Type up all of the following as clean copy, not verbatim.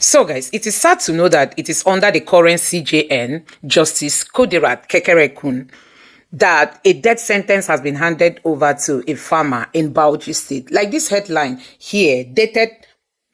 So guys, it is sad to know that it is under the current CJN, Justice Kudirat Kekerekun, that a death sentence has been handed over to a farmer in Bauchi State. Like this headline here, dated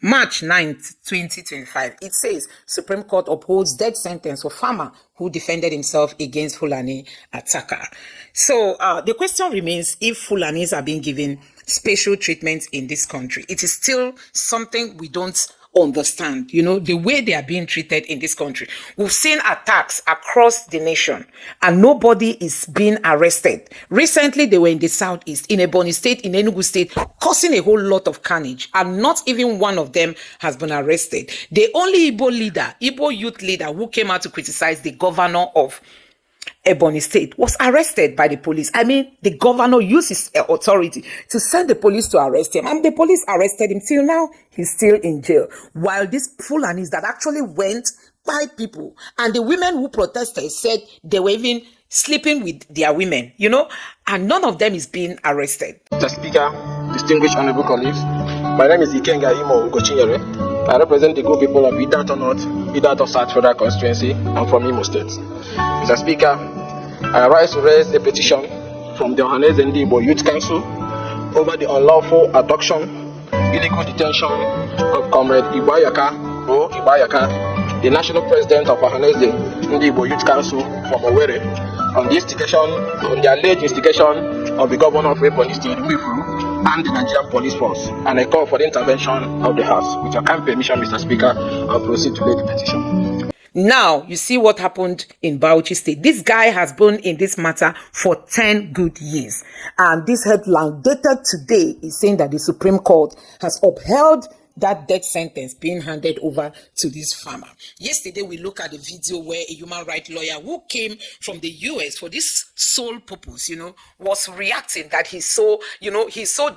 March 9th, 2025. It says, Supreme Court upholds death sentence for farmer who defended himself against Fulani attacker. So the question remains if Fulanis are being given special treatment in this country. It is still something we don't understand, the way they are being treated in this country. We've seen attacks across the nation and nobody is being arrested. Recently, they were in the southeast, in Ebonyi State, in Enugu State, causing a whole lot of carnage, and not even one of them has been arrested. The only Igbo youth leader who came out to criticize the governor of Ebonyi State was arrested by the police. I mean, the governor used his authority to send the police to arrest him, and the police arrested him. Till now, he's still in jail. While these Fulanis that actually went by people, and the women who protested said they were even sleeping with their women, and none of them is being arrested. Mr. Speaker, distinguished honorable colleagues, my name is Ikenga Imo Ugochinyere. I represent the good people of Idato North, Idato South Federal Constituency. I'm from Imo State. Mr. Speaker, I rise to raise a petition from the Ohaneze Ndigbo Youth Council over the unlawful abduction, illegal detention of Comrade Ibayaka, the national president of Ohaneze Ndigbo Youth Council from Owerri, on the alleged instigation of the governor of Ebonyi State, and the Nigerian police force, and I call for the intervention of the House. With your kind permission, Mr. Speaker, I'll proceed to lay the petition. Now, you see what happened in Bauchi State. This guy has been in this matter for 10 good years. And this headline dated today is saying that the Supreme Court has upheld that death sentence being handed over to this farmer. Yesterday, we looked at the video where a human rights lawyer who came from the US for this sole purpose, was reacting that he's so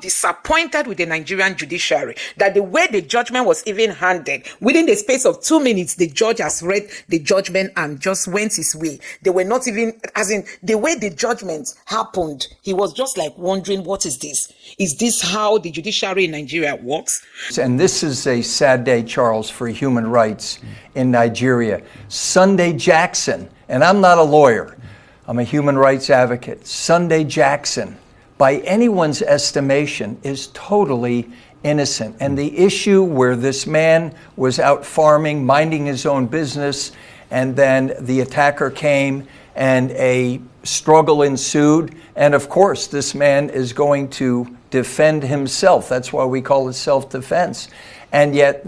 disappointed with the Nigerian judiciary, that the way the judgment was even handed, within the space of 2 minutes, the judge has read the judgment and just went his way. They were not even, as in, the way the judgment happened, he was just like wondering, what is this? Is this how the judiciary in Nigeria works? And this is a sad day, Charles, for human rights in Nigeria. Sunday Jackson, and I'm not a lawyer, I'm a human rights advocate. Sunday Jackson, by anyone's estimation, is totally innocent. And the issue where this man was out farming, minding his own business, and then the attacker came and a struggle ensued. And of course, this man is going to defend himself. That's why we call it self-defense. And yet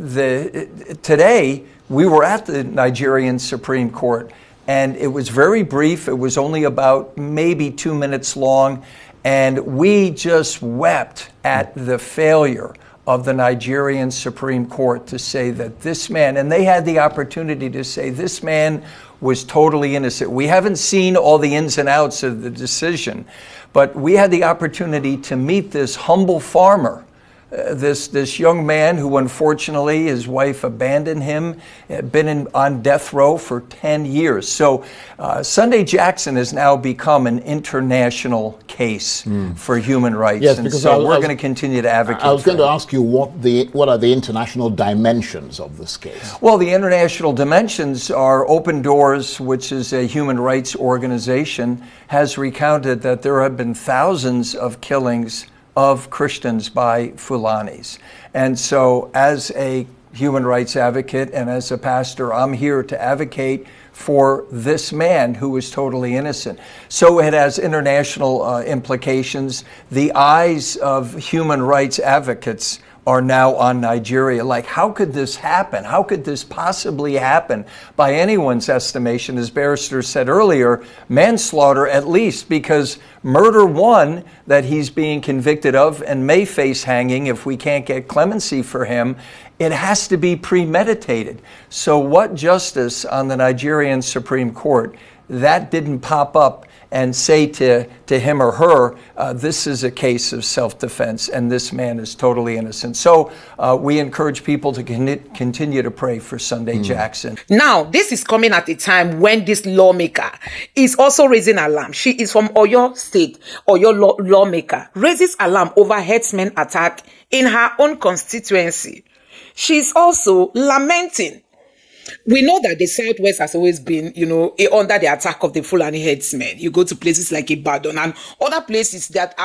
today we were at the Nigerian Supreme Court, and it was very brief. It was only about maybe 2 minutes long, and we just wept at the failure of the Nigerian Supreme Court to say that this man, and they had the opportunity to say this man was totally innocent. We haven't seen all the ins and outs of the decision, but we had the opportunity to meet this humble farmer, this young man who unfortunately his wife abandoned him, had been on death row for 10 years. So Sunday Jackson has now become an international case for human rights. Yes, and because so we're going to continue to advocate. I was going to ask you what are the international dimensions of this case? Well, the international dimensions are Open Doors, which is a human rights organization, has recounted that there have been thousands of killings of Christians by Fulanis. And so as a human rights advocate and as a pastor, I'm here to advocate for this man who is totally innocent. So it has international implications. The eyes of human rights advocates are now on Nigeria. Like, how could this happen? How could this possibly happen? By anyone's estimation, as Barrister said earlier, manslaughter at least, because murder one that he's being convicted of and may face hanging if we can't get clemency for him, it has to be premeditated. So what justice on the Nigerian Supreme Court, that didn't pop up and say to him or her, this is a case of self-defense and this man is totally innocent. So we encourage people to continue to pray for Sunday Jackson. Now, this is coming at a time when this lawmaker is also raising alarm. She is from Oyo State. Oyo lawmaker raises alarm over herdsmen attack in her own constituency. she's also lamenting. We know that the Southwest has always been, under the attack of the Fulani headsmen. You go to places like Ibadan and other places that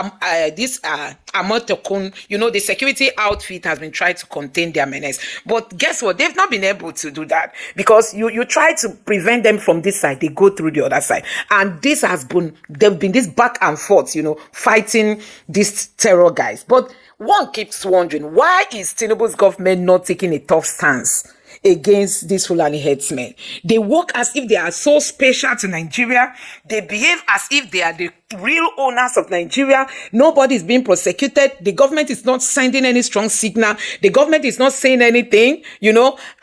this Amotekun, the security outfit has been trying to contain their menace. But guess what? They've not been able to do that because you try to prevent them from this side, they go through the other side. And there's been this back and forth, fighting these terror guys. But one keeps wondering, why is Tinubu's government not taking a tough stance against these Fulani headsmen? They work as if they are so special to Nigeria. They behave as if they are the real owners of Nigeria. Nobody is being prosecuted. The government is not sending any strong signal. The government is not saying anything,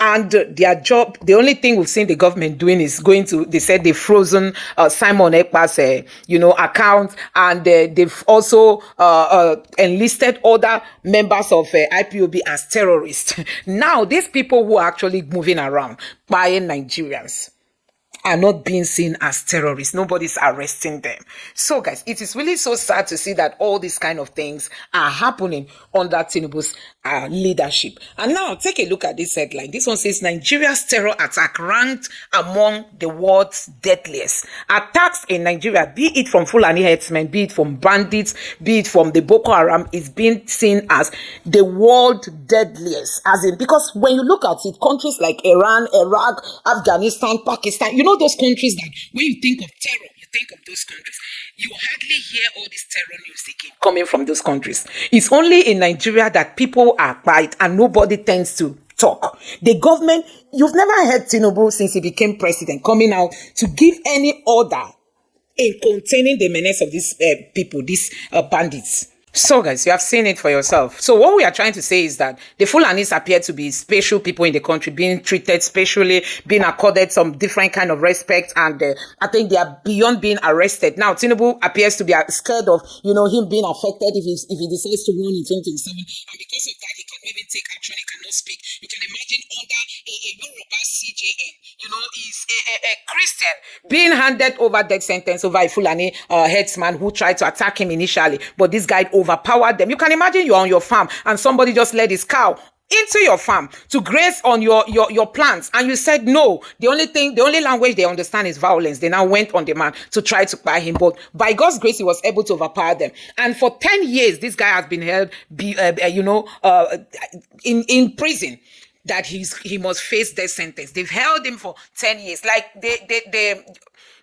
and their job, the only thing we've seen the government doing is they said they've frozen Simon Ekpa's, account, and they've also enlisted other members of IPOB as terrorists. Now, these people who are actually moving around buying Nigerians are not being seen as terrorists. Nobody's arresting them. So, guys, it is really so sad to see that all these kind of things are happening under Tinubu's leadership. And now, take a look at this headline. This one says, Nigeria's terror attack ranked among the world's deadliest. Attacks in Nigeria, be it from Fulani headsmen, be it from bandits, be it from the Boko Haram, is being seen as the world deadliest. As in, because when you look at it, countries like Iran, Iraq, Afghanistan, Pakistan, those countries that when you think of terror, you think of those countries. You hardly hear all this terror news again coming from those countries. It's only in Nigeria that people are quiet and nobody tends to talk. The government, you've never heard Tinubu since he became president coming out to give any order in containing the menace of these people, these bandits. So, guys, you have seen it for yourself. So what we are trying to say is that the Fulanis appear to be special people in the country, being treated specially, being accorded some different kind of respect, and I think they are beyond being arrested. Now, Tinubu appears to be scared of, him being affected if he decides to run in 2027, and because of that, he cannot even take action, he cannot speak. You can imagine under a Yoruba CJN, is a Christian being handed over death sentence over a Fulani headsman who tried to attack him initially, but this guy overpowered them. You can imagine you're on your farm and somebody just led his cow into your farm to graze on your plants, and you said no. The only language they understand is violence. They now went on the man to try to buy him, but by God's grace, he was able to overpower them. And for 10 years, this guy has been held, in prison. That he must face death sentence. They've held him for 10 years. Like the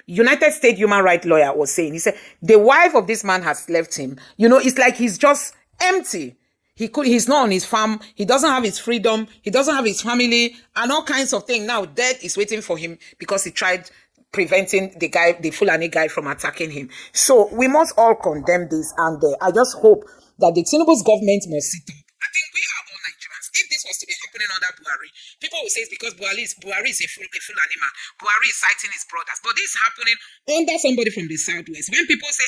United States human rights lawyer was saying, he said the wife of this man has left him. It's like he's just empty. He's not on his farm. He doesn't have his freedom. He doesn't have his family and all kinds of things. Now death is waiting for him because he tried preventing the Fulani guy from attacking him. So we must all condemn this, and I just hope that the Tinubu's government must sit up. I think we are all Nigerians. If this was to be happening under Buhari, people will say it's because Buhari is a Fulani man. Buhari is citing his brothers. But this is happening under somebody from the Southwest. When people say,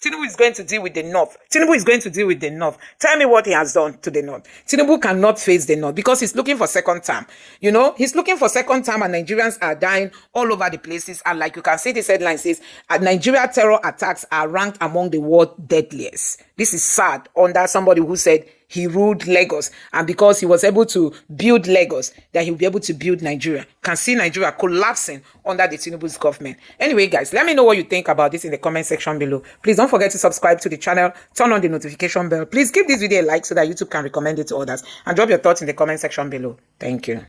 Tinubu is going to deal with the North. Tinubu is going to deal with the North. Tell me what he has done to the North. Tinubu cannot face the North because he's looking for second term. He's looking for second term, and Nigerians are dying all over the places. And like you can see, this headline says, Nigeria terror attacks are ranked among the world deadliest. This is sad under somebody who said he ruled Lagos, and because he was able to build Lagos, that he'll be able to build Nigeria. Can see Nigeria collapsing under the Tinubu's government. Anyway, guys, let me know what you think about this in the comment section below. Please don't forget to subscribe to the channel, turn on the notification bell. Please give this video a like so that YouTube can recommend it to others, and drop your thoughts in the comment section below. Thank you.